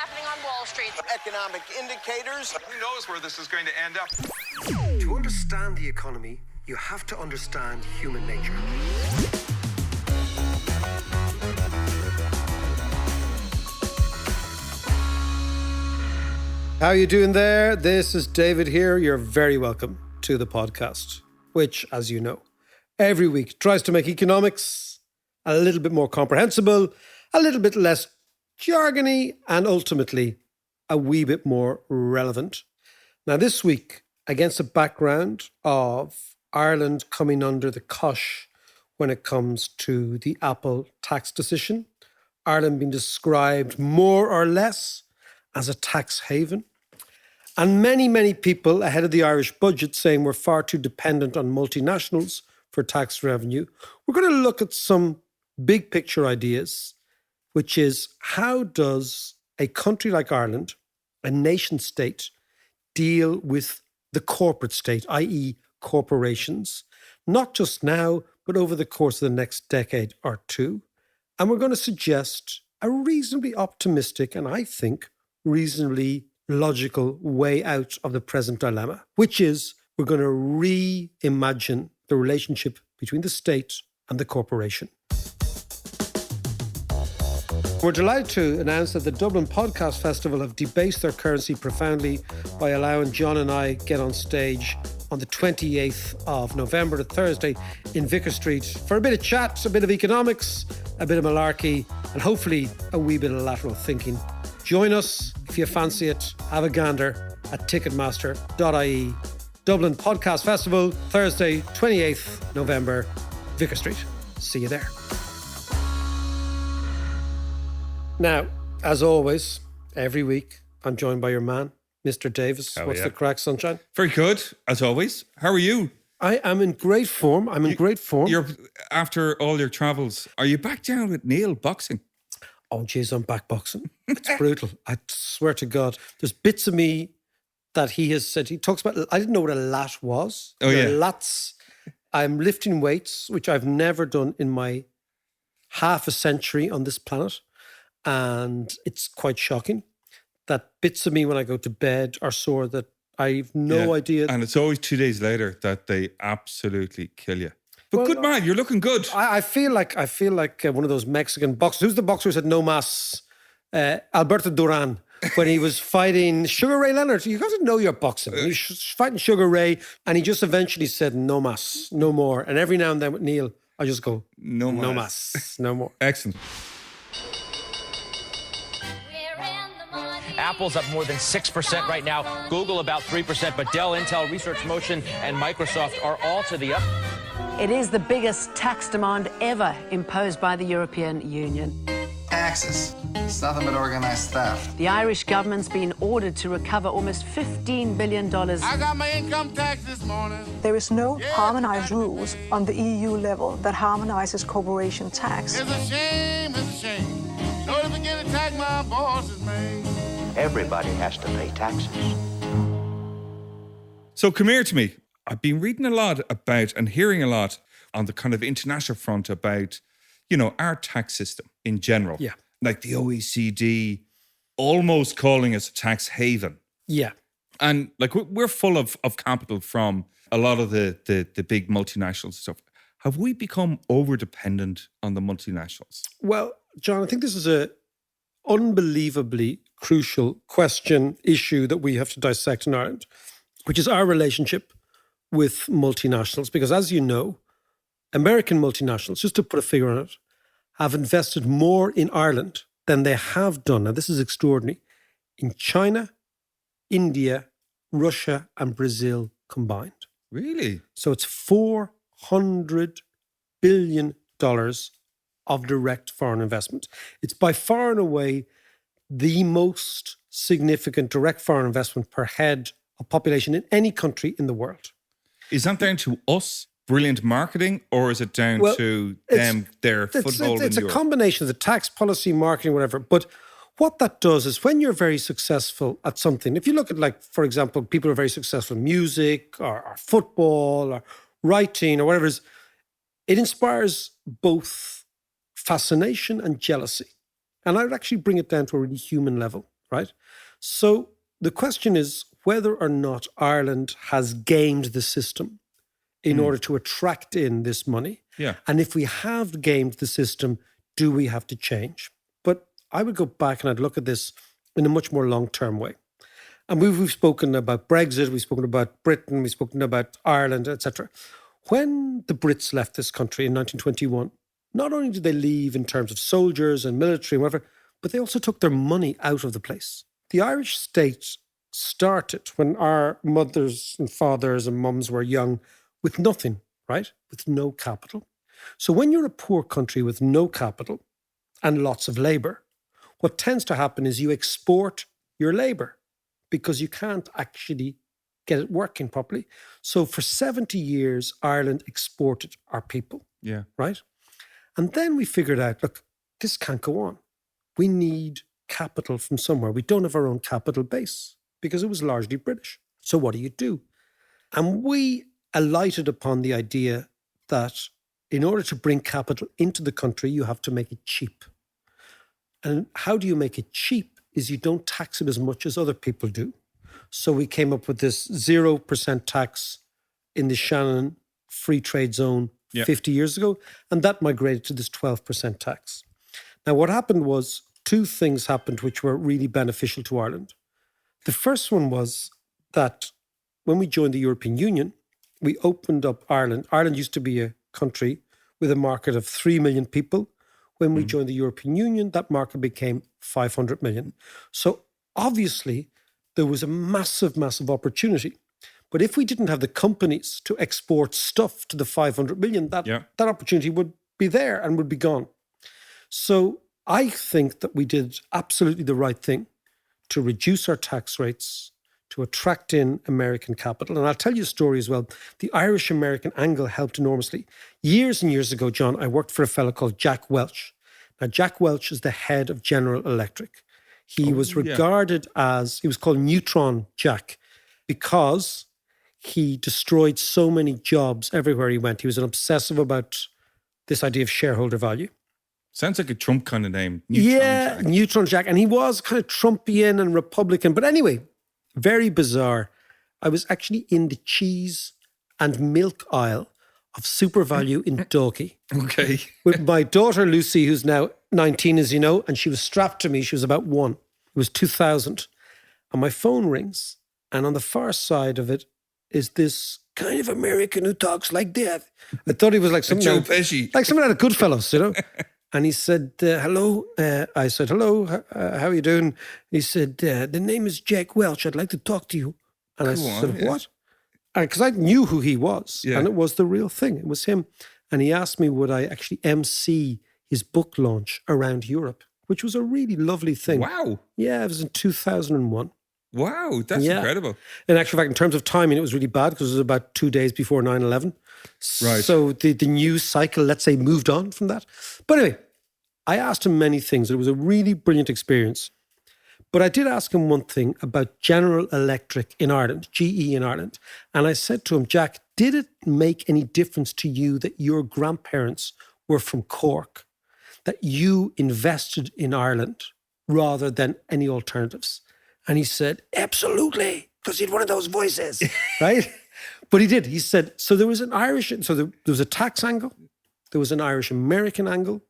happening on Wall Street. Economic indicators. Who knows where this is going to end up? To understand the economy, you have to understand human nature. How are you doing there? This is David here. You're very welcome to the podcast, which, as you know, every week tries to make economics a little bit more comprehensible, a little bit less jargony, and ultimately a wee bit more relevant. Now, this week, against a background of Ireland coming under the cosh when it comes to the Apple tax decision, Ireland being described more or less as a tax haven, and many people ahead of the Irish budget saying we're far too dependent on multinationals for tax revenue, we're going to look at some big picture ideas, which is how does a country like Ireland, a nation state, deal with the corporate state, i.e. corporations, not just now, but over the course of the next decade or two. And we're going to suggest a reasonably optimistic and I think reasonably logical way out of the present dilemma, which is we're going to reimagine the relationship between the state and the corporation. We're delighted to announce that the Dublin Podcast Festival have debased their currency profoundly by allowing John and I get on stage on the 28th of November, a Thursday, in Vicar Street for a bit of chat, a bit of economics, a bit of malarkey, and hopefully a wee bit of lateral thinking. Join us if you fancy it. Have a gander at ticketmaster.ie. Dublin Podcast Festival, Thursday, 28th November, Vicar Street. See you there. Now, as always, every week, I'm joined by your man, Mr. Davis. What's the crack, sunshine? Very good, as always. How are you? I am in great form. You're after all your travels. Are you back down with Neil boxing? Oh, geez, I'm back boxing. It's brutal. I swear to God. There's bits of me that he has said. He talks about, I didn't know what a lat was. Oh, yeah. Lats. I'm lifting weights, which I've never done in my half a century on this planet. And it's quite shocking that bits of me when I go to bed are sore that I've no idea. And it's always 2 days later that they absolutely kill you. But good man, you're looking good. I feel like one of those Mexican boxers. Who's the boxer who said no mas? Alberto Duran, when he was fighting Sugar Ray Leonard. You got to know your boxing. He was fighting Sugar Ray, and he just eventually said no mas, no more. And every now and then with Neil, I just go no mas, no more. Excellent. Apple's up more than 6% right now. Google about 3%, but Dell, Intel, Research Motion, and Microsoft are all to the up. It is the biggest tax demand ever imposed by the European Union. Taxes. It's nothing but organized theft. The Irish government's been ordered to recover almost $15 billion. I got my income tax this morning. There is no harmonized rules on the EU level that harmonizes corporation tax. It's a shame, it's a shame. Don't forget to tax my bosses, man. Everybody has to pay taxes. So come here to me. I've been reading a lot about and hearing a lot on the kind of international front about, our tax system in general. Yeah. Like the OECD almost calling us a tax haven. Yeah. And like we're full of capital from a lot of the big multinational stuff. Have we become over-dependent on the multinationals? Well, John, I think this is a unbelievably crucial question, issue that we have to dissect in Ireland, which is our relationship with multinationals. Because as you know, American multinationals, just to put a figure on it, have invested more in Ireland than they have done, now this is extraordinary, in China, India, Russia and Brazil combined. Really? So it's $400 billion of direct foreign investment. It's by far and away the most significant direct foreign investment per head of population in any country in the world. Is that down to us, brilliant marketing, or is it down to them, their foothold in It's Europe? a combination of the tax policy, marketing, whatever. But what that does is when you're very successful at something, if you look at, like, for example, people who are very successful in music or football or writing or whatever it is, it inspires both fascination and jealousy. And I would actually bring it down to a really human level, right? So the question is whether or not Ireland has gamed the system in order to attract in this money. Yeah. And if we have gamed the system, do we have to change? But I would go back and I'd look at this in a much more long-term way. And we've spoken about Brexit, we've spoken about Britain, we've spoken about Ireland, etc. When the Brits left this country in 1921, not only did they leave in terms of soldiers and military and whatever, but they also took their money out of the place. The Irish state started when our mothers and fathers and mums were young with nothing, right? With no capital. So when you're a poor country with no capital and lots of labour, what tends to happen is you export your labour because you can't actually get it working properly. So for 70 years, Ireland exported our people, Yeah. right? And then we figured out, look, this can't go on. We need capital from somewhere. We don't have our own capital base because it was largely British. So what do? And we alighted upon the idea that in order to bring capital into the country, you have to make it cheap. And how do you make it cheap is you don't tax it as much as other people do. So we came up with this 0% tax in the Shannon free trade zone 50 years ago, and that migrated to this 12% tax. Now, what happened was two things happened which were really beneficial to Ireland. The first one was that when we joined the European Union, we opened up Ireland. Ireland used to be a country with a market of 3 million people. When we joined the European Union, that market became 500 million. So obviously, there was a massive, massive opportunity. But if we didn't have the companies to export stuff to the 500 million, that opportunity would be there and would be gone. So I think that we did absolutely the right thing to reduce our tax rates, to attract in American capital. And I'll tell you a story as well. The Irish-American angle helped enormously. Years and years ago, John, I worked for a fellow called Jack Welch. Now, Jack Welch is the head of General Electric. He was regarded as, he was called Neutron Jack because he destroyed so many jobs everywhere he went. He was an obsessive about this idea of shareholder value. Sounds like a Trump kind of name. Jack. Neutron Jack. And he was kind of Trumpian and Republican. But anyway, very bizarre. I was actually in the cheese and milk aisle of Super Value in Dalkey. Okay. With my daughter Lucy, who's now 19, as you know, and she was strapped to me. She was about 1. It was 2000. And my phone rings. And on the far side of it is this kind of American who talks like that. I thought he was like Joe Pesci. Like someone out of Goodfellas, you know. And he said, hello. I said, hello, how are you doing? He said, the name is Jack Welch. I'd like to talk to you. And I said, what? Because I knew who he was. And it was the real thing. It was him. And he asked me, would I actually MC his book launch around Europe, which was a really lovely thing. Wow. Yeah, it was in 2001. Wow, that's incredible. In actual fact, in terms of timing, it was really bad because it was about 2 days before 9/11. Right. So the news cycle, let's say, moved on from that. But anyway, I asked him many things. It was a really brilliant experience. But I did ask him one thing about General Electric in Ireland, GE in Ireland. And I said to him, Jack, did it make any difference to you that your grandparents were from Cork, that you invested in Ireland rather than any alternatives? And he said, absolutely, because he had one of those voices, right? But he did. He said, so there was an Irish, so there was a tax angle, there was an Irish-American angle,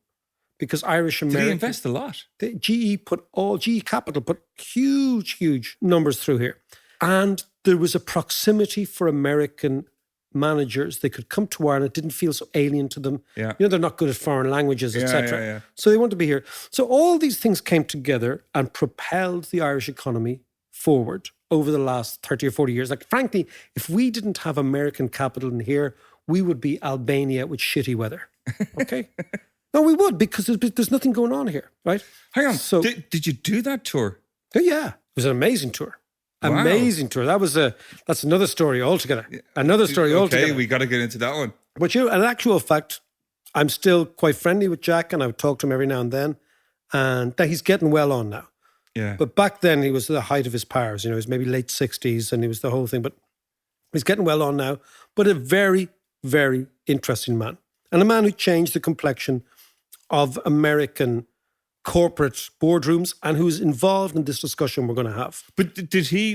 because Irish-American... Did he invest a lot? GE Capital put huge, huge numbers through here. And there was a proximity for American managers. They could come to Ireland. It didn't feel so alien to them. Yeah. You know, they're not good at foreign languages, etc. Yeah. So they want to be here. So all these things came together and propelled the Irish economy forward over the last 30 or 40 years. Like, frankly, if we didn't have American capital in here, we would be Albania with shitty weather. Okay? No, we would, because there's nothing going on here, right? Hang on. So, did you do that tour? Yeah. It was an amazing tour. Wow. Amazing tour. That's another story altogether. Another story altogether. Okay, we got to get into that one. But in actual fact, I'm still quite friendly with Jack, and I would talk to him every now and then. And he's getting well on now. Yeah. But back then, he was at the height of his powers. You know, he was maybe late 60s, and he was the whole thing. But he's getting well on now. But a very, very interesting man. And a man who changed the complexion of American corporate boardrooms and who's involved in this discussion we're going to have. But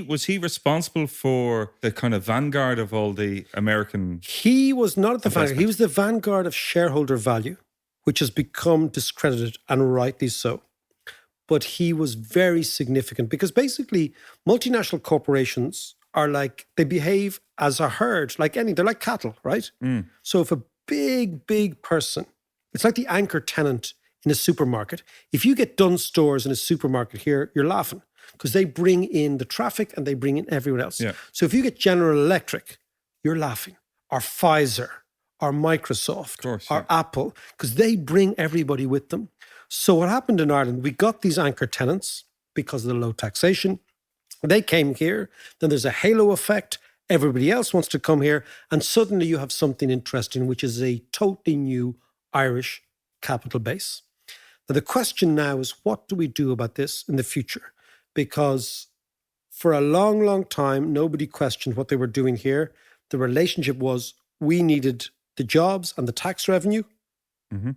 was he responsible for the kind of vanguard of all the American? He was not at the vanguard. He was the vanguard of shareholder value, which has become discredited, and rightly so. But he was very significant because basically multinational corporations are like, they behave as a herd, they're like cattle, right? So if a big person, it's like the anchor tenant in a supermarket. If you get Dunnes Stores in a supermarket here, you're laughing because they bring in the traffic and they bring in everyone else. Yeah. So if you get General Electric, you're laughing. Or Pfizer, or Microsoft, or Apple, because they bring everybody with them. So what happened in Ireland, we got these anchor tenants because of the low taxation. They came here, then there's a halo effect. Everybody else wants to come here. And suddenly you have something interesting, which is a totally new Irish capital base. Now, the question now is, what do we do about this in the future? Because for a long time, nobody questioned what they were doing here. The relationship was, we needed the jobs and the tax revenue. Mm-hmm.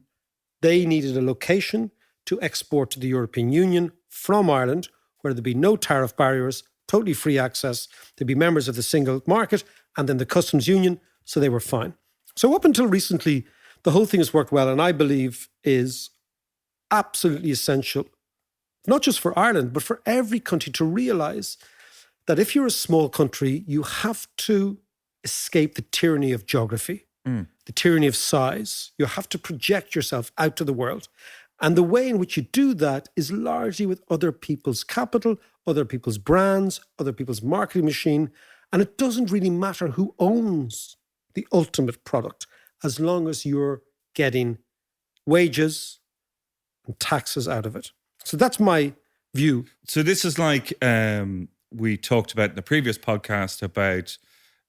They needed a location to export to the European Union from Ireland, where there'd be no tariff barriers, totally free access. They'd be members of the single market and then the customs union, so they were fine. So up until recently, the whole thing has worked well, and I believe is absolutely essential, not just for Ireland, but for every country to realize that if you're a small country, you have to escape the tyranny of geography, the tyranny of size. You have to project yourself out to the world. And the way in which you do that is largely with other people's capital, other people's brands, other people's marketing machine. And it doesn't really matter who owns the ultimate product, as long as you're getting wages and taxes out of it. So that's my view. So this is like we talked about in the previous podcast about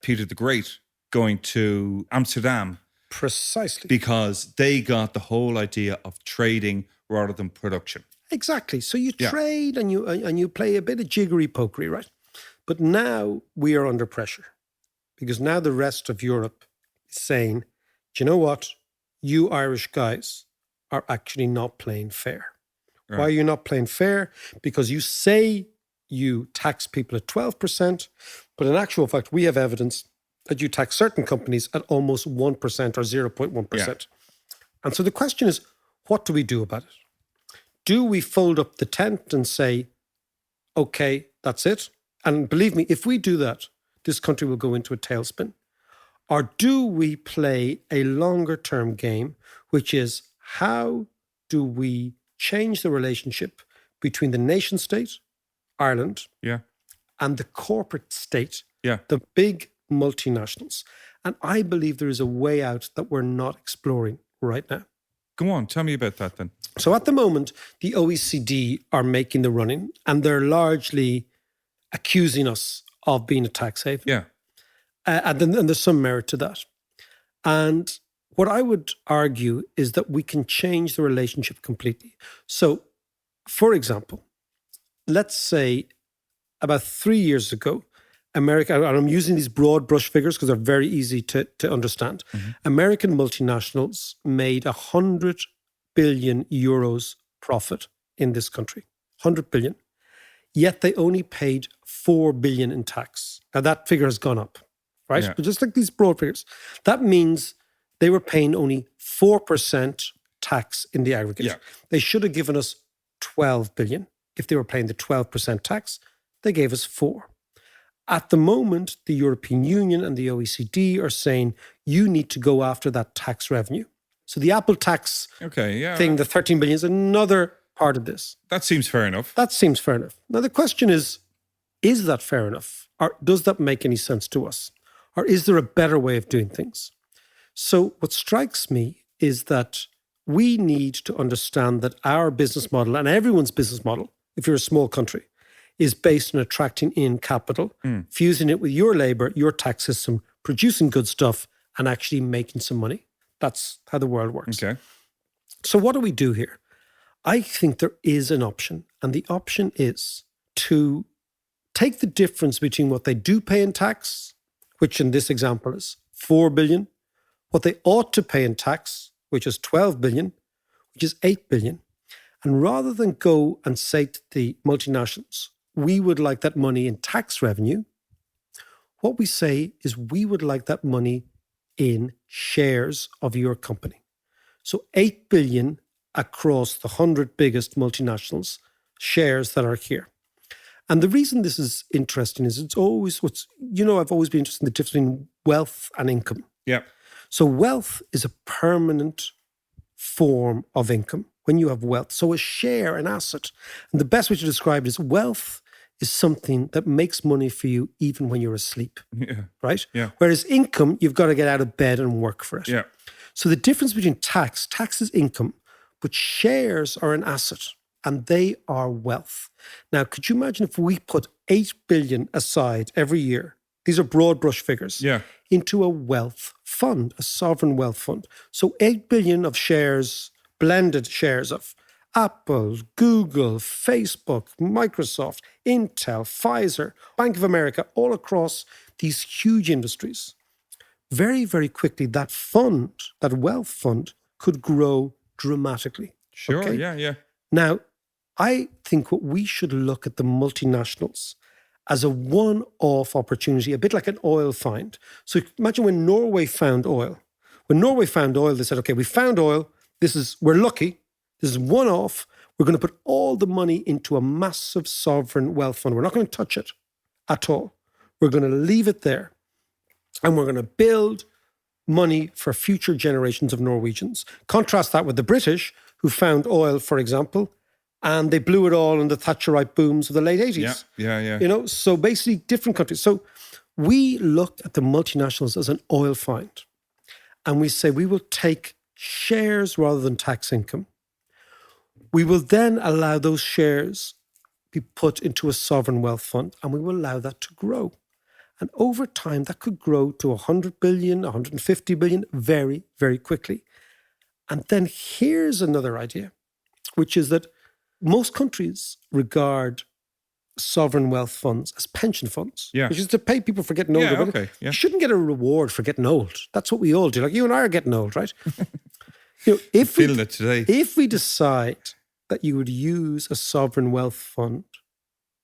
Peter the Great going to Amsterdam. Precisely. Because they got the whole idea of trading rather than production. Exactly. So you trade and you play a bit of jiggery-pokery, right? But now we are under pressure because now the rest of Europe is saying, do you know what? You Irish guys are actually not playing fair. Right. Why are you not playing fair? Because you say you tax people at 12%, but in actual fact, we have evidence that you tax certain companies at almost 1% or 0.1%. Yeah. And so the question is, what do we do about it? Do we fold up the tent and say, okay, that's it? And believe me, if we do that, this country will go into a tailspin. Or do we play a longer term game, which is how do we change the relationship between the nation state, Ireland, and the corporate state, the big multinationals? And I believe there is a way out that we're not exploring right now. Go on, tell me about that then. So at the moment, the OECD are making the running, and they're largely accusing us of being a tax haven. Yeah. And there's some merit to that. And what I would argue is that we can change the relationship completely. So, for example, let's say about 3 years ago, America, and I'm using these broad brush figures because they're very easy to understand. Mm-hmm. American multinationals made 100 billion euros profit in this country. 100 billion. Yet they only paid 4 billion in tax. Now that figure has gone up, right? Yeah. But just like these broad figures, that means they were paying only 4% tax in the aggregate. Yeah. They should have given us 12 billion. If they were paying the 12% tax, they gave us 4. At the moment, the European Union and the OECD are saying you need to go after that tax revenue. So the Apple tax thing, the 13 billion, is another part of this. That seems fair enough. That seems fair enough. Now, the question is that fair enough? Or does that make any sense to us? Or is there a better way of doing things? So what strikes me is that we need to understand that our business model and everyone's business model, if you're a small country, is based on attracting in capital, fusing it with your labor, your tax system, producing good stuff, and actually making some money. That's how the world works. Okay. So what do we do here? I think there is an option, and the option is to take the difference between what they do pay in tax, which in this example is 4 billion, what they ought to pay in tax, which is 12 billion, which is 8 billion, And rather than go and say to the multinationals, we would like that money in tax revenue, what we say is we would like that money in shares of your company. So 8 billion across the 100 biggest multinationals, shares that are here. And the reason this is interesting is it's always I've always been interested in the difference between wealth and income. Yeah. So wealth is a permanent form of income when you have wealth. So a share, an asset. And the best way to describe it is wealth is something that makes money for you even when you're asleep. Yeah. Right? Yeah. Whereas income, you've got to get out of bed and work for it. Yeah. So the difference between tax is income, but shares are an asset and they are wealth. Now, could you imagine if we put 8 billion aside every year, these are broad brush figures, into a wealth fund, a sovereign wealth fund. So 8 billion of shares, blended shares of Apple, Google, Facebook, Microsoft, Intel, Pfizer, Bank of America, all across these huge industries. Very, very quickly, that fund, that wealth fund, could grow dramatically. Sure, okay? yeah. Now, I think what we should look at the multinationals as a one-off opportunity, a bit like an oil find. So imagine when Norway found oil. When Norway found oil, they said, okay, we found oil. We're lucky. This is one-off. We're going to put all the money into a massive sovereign wealth fund. We're not going to touch it at all. We're going to leave it there. And we're going to build money for future generations of Norwegians. Contrast that with the British, who found oil, for example, and they blew it all in the Thatcherite booms of the late 80s. Yeah. So basically different countries. So we look at the multinationals as an oil find. And we say we will take shares rather than tax income. We will then allow those shares be put into a sovereign wealth fund, and we will allow that to grow. And over time, that could grow to 100 billion, 150 billion very, very quickly. And then here's another idea, which is that most countries regard sovereign wealth funds as pension funds. Yeah. Which is to pay people for getting older. Yeah, But okay. Yeah. You shouldn't get a reward for getting old. That's what we all do. Like you and I are getting old, right? Feeling it today. If we decide that you would use a sovereign wealth fund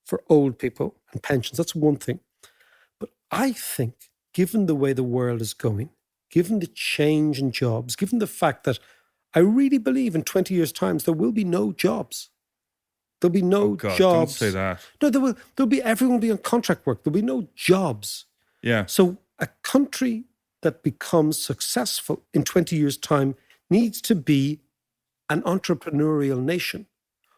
for old people and pensions, that's one thing. But I think, given the way the world is going, given the change in jobs, given the fact that I really believe in 20 years' time there will be no jobs. There'll be no God, jobs. Don't say that. No, everyone will be on contract work. There'll be no jobs. Yeah. So a country that becomes successful in 20 years' time needs to be an entrepreneurial nation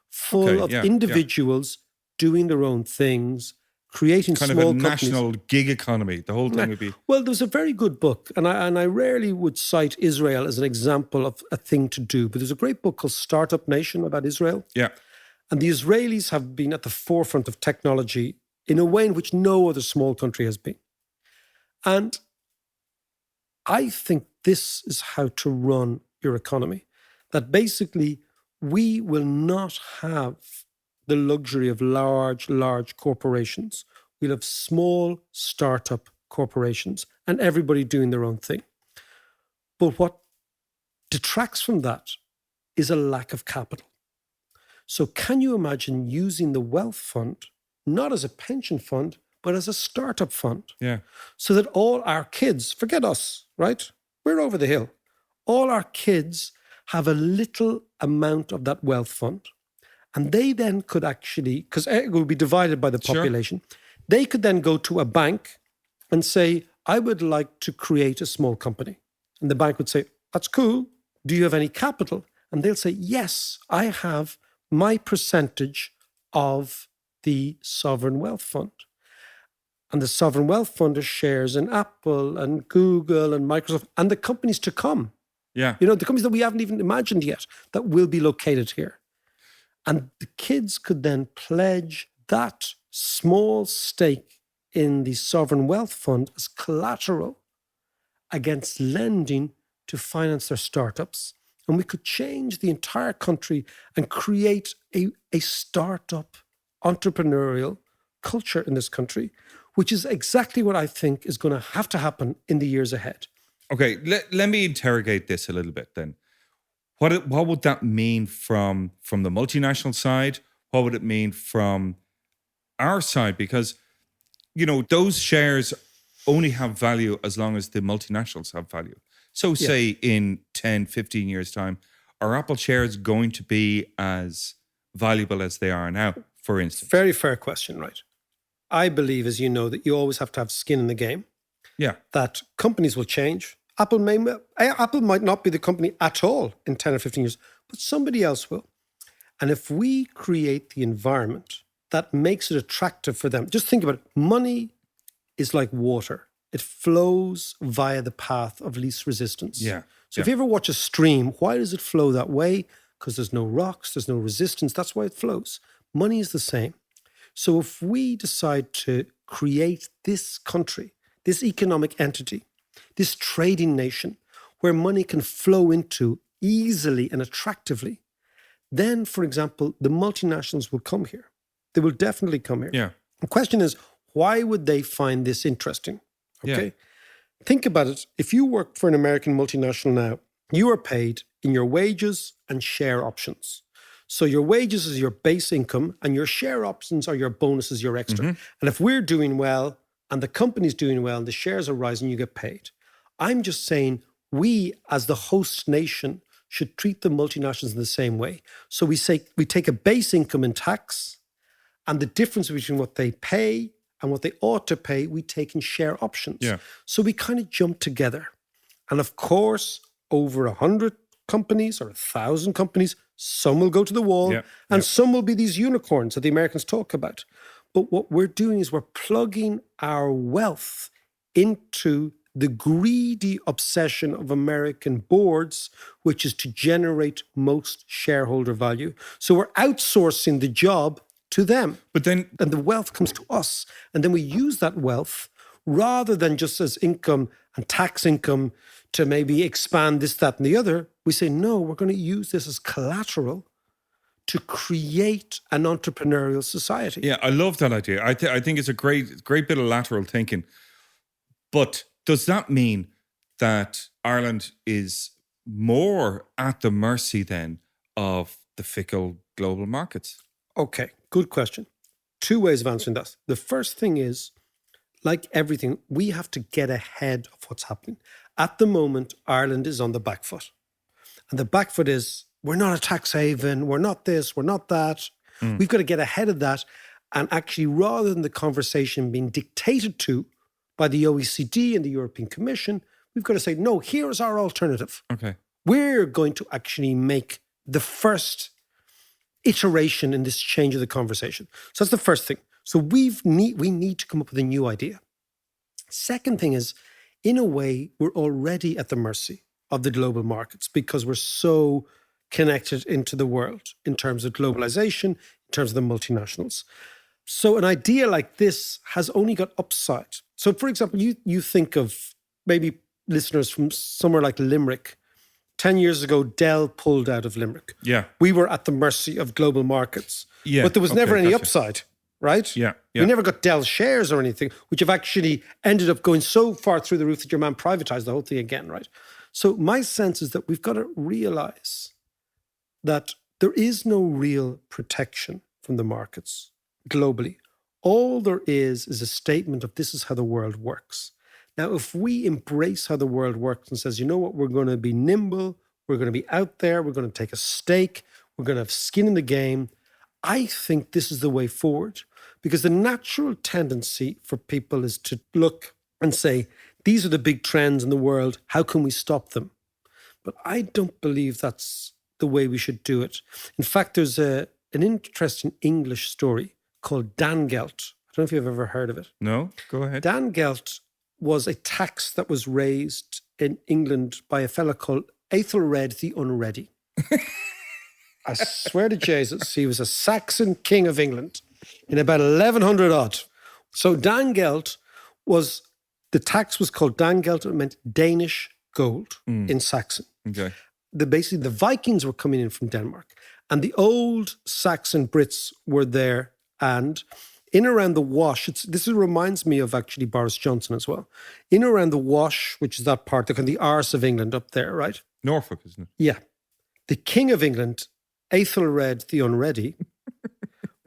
full of individuals doing their own things, creating kind small of a companies. national gig economy. The whole thing would be. Well, there's a very good book, and I rarely would cite Israel as an example of a thing to do, but there's a great book called Startup Nation about Israel. Yeah. And the Israelis have been at the forefront of technology in a way in which no other small country has been. And I think this is how to run your economy. That basically we will not have the luxury of large corporations. We'll have small startup corporations and everybody doing their own thing. But what detracts from that is a lack of capital. So can you imagine using the wealth fund, not as a pension fund, but as a startup fund? Yeah. So that all our kids, forget us, right? We're over the hill. All our kids have a little amount of that wealth fund. And they then could actually, because it will be divided by the population, they could then go to a bank and say, I would like to create a small company. And the bank would say, that's cool. Do you have any capital? And they'll say, yes, I have my percentage of the sovereign wealth fund. And the sovereign wealth fund has shares in Apple and Google and Microsoft and the companies to come. Yeah. The companies that we haven't even imagined yet that will be located here. And the kids could then pledge that small stake in the sovereign wealth fund as collateral against lending to finance their startups. And we could change the entire country and create a startup entrepreneurial culture in this country, which is exactly what I think is going to have to happen in the years ahead. Okay, let me interrogate this a little bit then. What would that mean from the multinational side? What would it mean from our side? Because, those shares only have value as long as the multinationals have value. So say in 10, 15 years' time, are Apple shares going to be as valuable as they are now, for instance? Very fair question, right? I believe, as you know, that you always have to have skin in the game. Yeah. That companies will change. Apple might not be the company at all in 10 or 15 years, but somebody else will. And if we create the environment that makes it attractive for them, just think about it. Money is like water. It flows via the path of least resistance. Yeah. So if you ever watch a stream, why does it flow that way? Because there's no rocks, there's no resistance. That's why it flows. Money is the same. So if we decide to create this country, this economic entity, this trading nation, where money can flow into easily and attractively, then, for example, the multinationals will come here. They will definitely come here. Yeah. The question is, why would they find this interesting? Okay. Yeah. Think about it. If you work for an American multinational now, you are paid in your wages and share options. So your wages is your base income and your share options are your bonuses, your extra. Mm-hmm. And if we're doing well and the company's doing well and the shares are rising, you get paid. I'm just saying we, as the host nation, should treat the multinationals in the same way. So we take a base income in tax, and the difference between what they pay and what they ought to pay, we take in share options. Yeah. So we kind of jump together. And of course, over 100 companies or 1,000 companies, some will go to the wall and some will be these unicorns that the Americans talk about. But what we're doing is we're plugging our wealth into the greedy obsession of American boards, which is to generate most shareholder value. So we're outsourcing the job to them. But then, and the wealth comes to us. And then we use that wealth rather than just as income and tax income to maybe expand this, that, and the other. We say, no, we're going to use this as collateral to create an entrepreneurial society. Yeah, I love that idea. I think it's a great bit of lateral thinking. But does that mean that Ireland is more at the mercy then of the fickle global markets? Okay, good question. Two ways of answering that. The first thing is, like everything, we have to get ahead of what's happening. At the moment, Ireland is on the back foot. And the back foot is, we're not a tax haven, we're not this, we're not that. We've got to get ahead of that. And actually, rather than the conversation being dictated to by the OECD and the European Commission, we've got to say, no, here's our alternative. Okay. We're going to actually make the first iteration in this change of the conversation. So that's the first thing. So we need to come up with a new idea. Second thing is, in a way, we're already at the mercy of the global markets because we're so connected into the world in terms of globalization, in terms of the multinationals. So an idea like this has only got upside. So for example, you think of maybe listeners from somewhere like Limerick. 10 years ago, Dell pulled out of Limerick. Yeah. We were at the mercy of global markets. Yeah. But there was never any gotcha. upside, right? Yeah. We never got Dell shares or anything, which have actually ended up going so far through the roof that your man privatized the whole thing again, right? So my sense is that we've got to realize that there is no real protection from the markets globally. All there is a statement of this is how the world works. Now, if we embrace how the world works and says, you know what, we're going to be nimble, we're going to be out there, we're going to take a stake, we're going to have skin in the game, I think this is the way forward. Because the natural tendency for people is to look and say, these are the big trends in the world, how can we stop them? But I don't believe that's the way we should do it. In fact, there's an interesting English story called Dangelt. I don't know if you've ever heard of it. No? Go ahead. Dangelt was a tax that was raised in England by a fella called Aethelred the Unready. I swear to Jesus, he was a Saxon king of England in about 1100 odd. So Dangelt was, the tax was called Dangelt. It meant Danish gold in Saxon. Okay. Basically, the Vikings were coming in from Denmark and the old Saxon Brits were there, and in around the Wash, this reminds me of actually Boris Johnson as well. In around the Wash, which is that part, the arse of England up there, right? Norfolk, isn't it? Yeah. the King of England, Aethelred the Unready,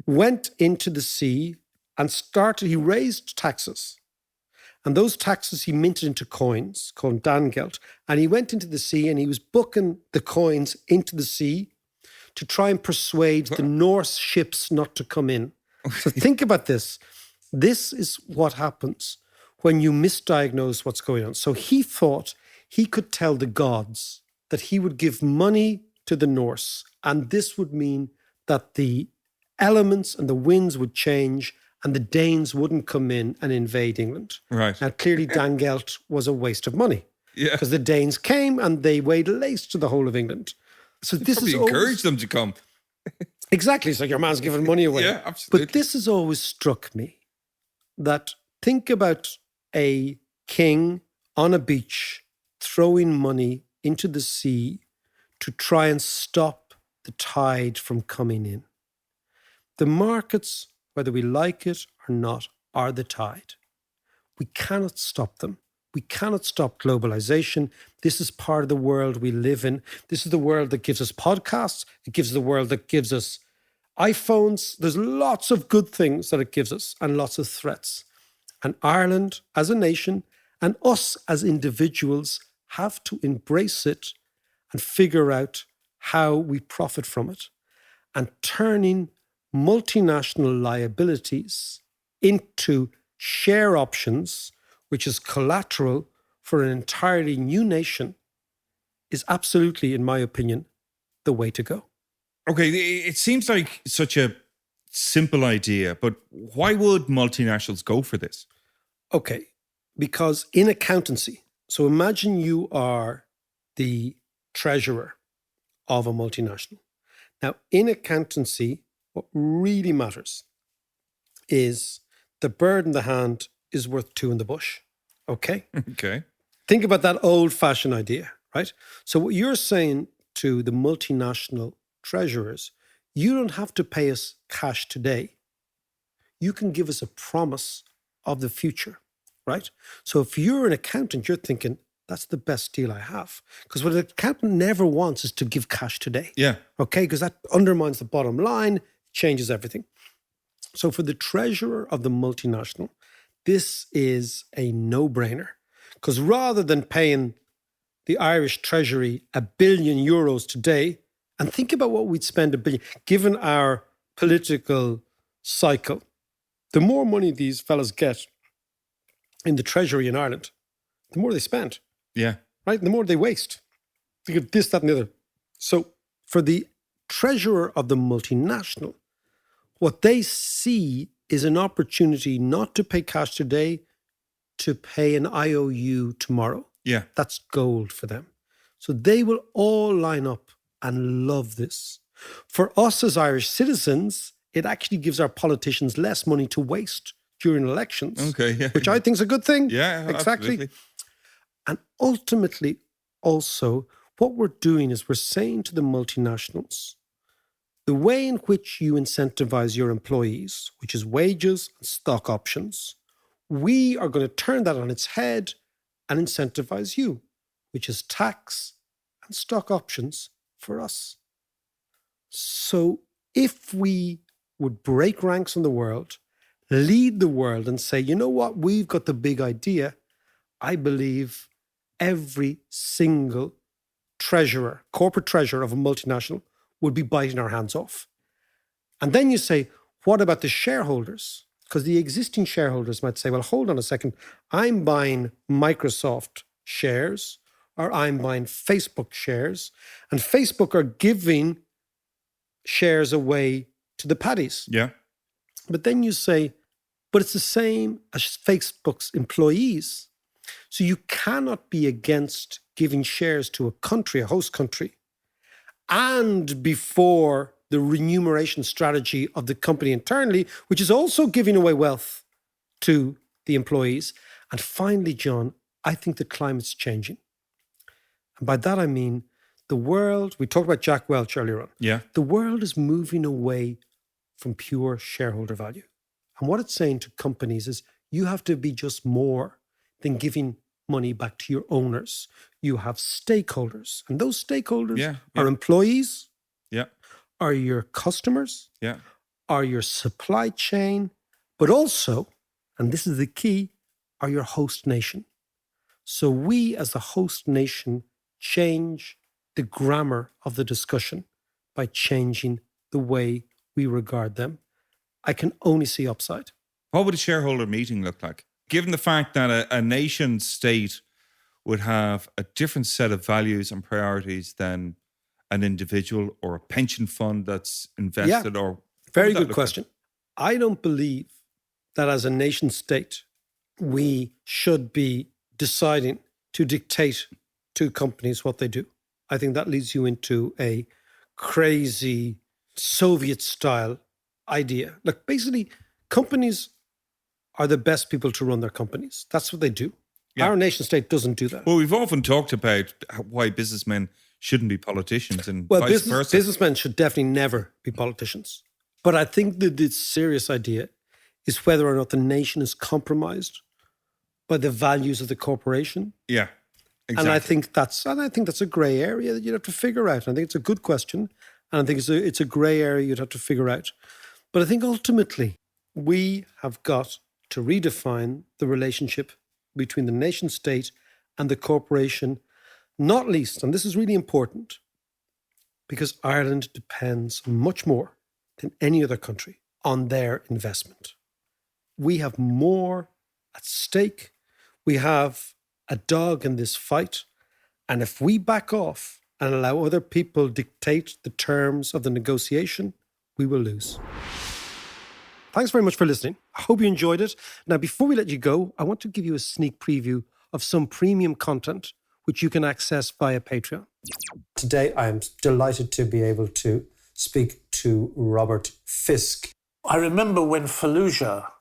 went into the sea and he raised taxes. And those taxes he minted into coins called Dangelt. And he went into the sea and he was booking the coins into the sea to try and persuade the Norse ships not to come in. So think about this. This is what happens when you misdiagnose what's going on. So he thought he could tell the gods that he would give money to the Norse, and this would mean that the elements and the winds would change and the Danes wouldn't come in and invade England. Right. Now, clearly, Dangelt was a waste of money. Yeah. Because the Danes came and they laid lace to the whole of England. So this Probably is encourage them to come. Exactly. So your man's giving money away. Yeah, absolutely. But this has always struck me that think about a king on a beach throwing money into the sea to try and stop the tide from coming in. The markets, whether we like it or not, are the tide. We cannot stop them. We cannot stop globalization. This is part of the world we live in. This is the world that gives us podcasts. It gives the world that gives us iPhones. There's lots of good things that it gives us and lots of threats. And Ireland as a nation and us as individuals have to embrace it and figure out how we profit from it. And turning multinational liabilities into share options, which is collateral for an entirely new nation, is absolutely, in my opinion, the way to go. Okay, it seems like such a simple idea, but why would multinationals go for this? Okay, because in accountancy, so imagine you are the treasurer of a multinational. Now, in accountancy, what really matters is the bird in the hand is worth two in the bush. Okay? Okay. Think about that old-fashioned idea, right? So what you're saying to the multinational treasurers, you don't have to pay us cash today. You can give us a promise of the future, right? So if you're an accountant, you're thinking, that's the best deal I have. Because what an accountant never wants is to give cash today. Yeah. Okay? Because that undermines the bottom line, changes everything. So for the treasurer of the multinational, this is a no-brainer. Because rather than paying the Irish Treasury €1 billion today, and think about what we'd spend $1 billion, given our political cycle, the more money these fellas get in the Treasury in Ireland, the more they spend. Yeah. Right? And the more they waste. They get this, that, and the other. So for the treasurer of the multinational, what they see is an opportunity not to pay cash today, to pay an IOU tomorrow. Yeah. That's gold for them. So they will all line up and love this. For us as Irish citizens, it actually gives our politicians less money to waste during elections. Okay, yeah. Which I think is a good thing. Yeah, exactly. absolutely. And ultimately, also, what we're doing is we're saying to the multinationals, the way in which you incentivize your employees, which is wages and stock options, we are going to turn that on its head and incentivize you, which is tax and stock options for us. So if we would break ranks in the world, lead the world and say, you know what, we've got the big idea, I believe every single treasurer, corporate treasurer of a multinational would be biting our hands off. And then you say, what about the shareholders? Because the existing shareholders might say, well, hold on a second, I'm buying Microsoft shares or I'm buying Facebook shares, and Facebook are giving shares away to the paddies. Yeah. But then you say, but it's the same as Facebook's employees. So you cannot be against giving shares to a country, a host country, and before the remuneration strategy of the company internally, which is also giving away wealth to the employees. And finally, John, I think the climate's changing. And by that I mean the world, we talked about Jack Welch earlier on. Yeah. The world is moving away from pure shareholder value. And what it's saying to companies is you have to be just more than giving money back to your owners. you have stakeholders. And those stakeholders Yeah, are employees, Yeah. are your customers, Yeah. are your supply chain, but also, and this is the key, are your host nation. So we as the host nation change the grammar of the discussion by changing the way we regard them. I can only see upside. What would a shareholder meeting look like? Given the fact that a nation state would have a different set of values and priorities than an individual or a pension fund that's invested, or very good question. I don't believe that as a nation state, we should be deciding to dictate to companies what they do. I think that leads you into a crazy Soviet-style idea. Look, basically, companies are the best people to run their companies. That's what they do. Yeah. Our nation state doesn't do that. Well, we've often talked about why businessmen shouldn't be politicians and vice versa. Businessmen should definitely never be politicians. But I think that the serious idea is whether or not the nation is compromised by the values of the corporation. Yeah, exactly. And I think that's a grey area that you'd have to figure out. I think it's a good question, and I think it's a grey area you'd have to figure out. But I think ultimately we have got to redefine the relationship between the nation state and the corporation, not least, and this is really important, because Ireland depends much more than any other country on their investment. We have more at stake. We have a dog in this fight. And if we back off and allow other people dictate the terms of the negotiation, we will lose. Thanks very much for listening. I hope you enjoyed it. Now, before we let you go, I want to give you a sneak preview of some premium content which you can access via Patreon. Today, I am delighted to be able to speak to Robert Fisk. I remember when Fallujah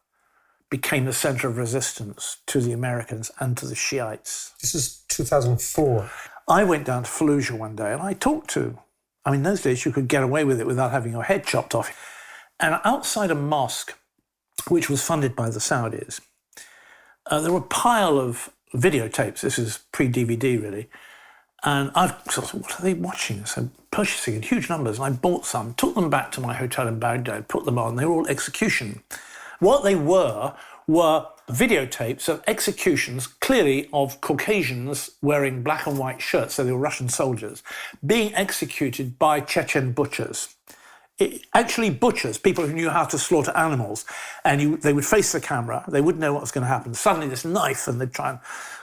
became the center of resistance to the Americans and to the Shiites. This is 2004. I went down to Fallujah one day and I talked to, in those days you could get away with it without having your head chopped off. And outside a mosque, which was funded by the Saudis, there were a pile of videotapes. This is pre-DVD, really. And I thought, what are they watching? So purchasing in huge numbers. And I bought some, took them back to my hotel in Baghdad, put them on. They were all execution. What they were videotapes of executions, clearly of Caucasians wearing black and white shirts, so they were Russian soldiers, being executed by Chechen butchers. Actually butchers, people who knew how to slaughter animals, and they would face the camera, they wouldn't know what was going to happen. Suddenly this knife, and they'd try and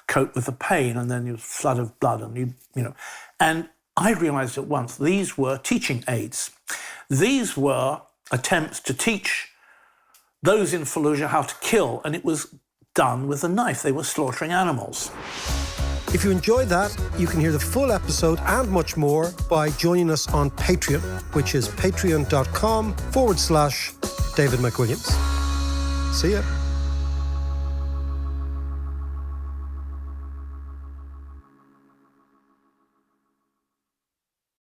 cope with the pain, and then you flood of blood, and you know. And I realized at once these were teaching aids. These were attempts to teach those in Fallujah how to kill, and it was done with a knife. They were slaughtering animals. If you enjoyed that, you can hear the full episode and much more by joining us on Patreon, which is patreon.com/David McWilliams. See ya.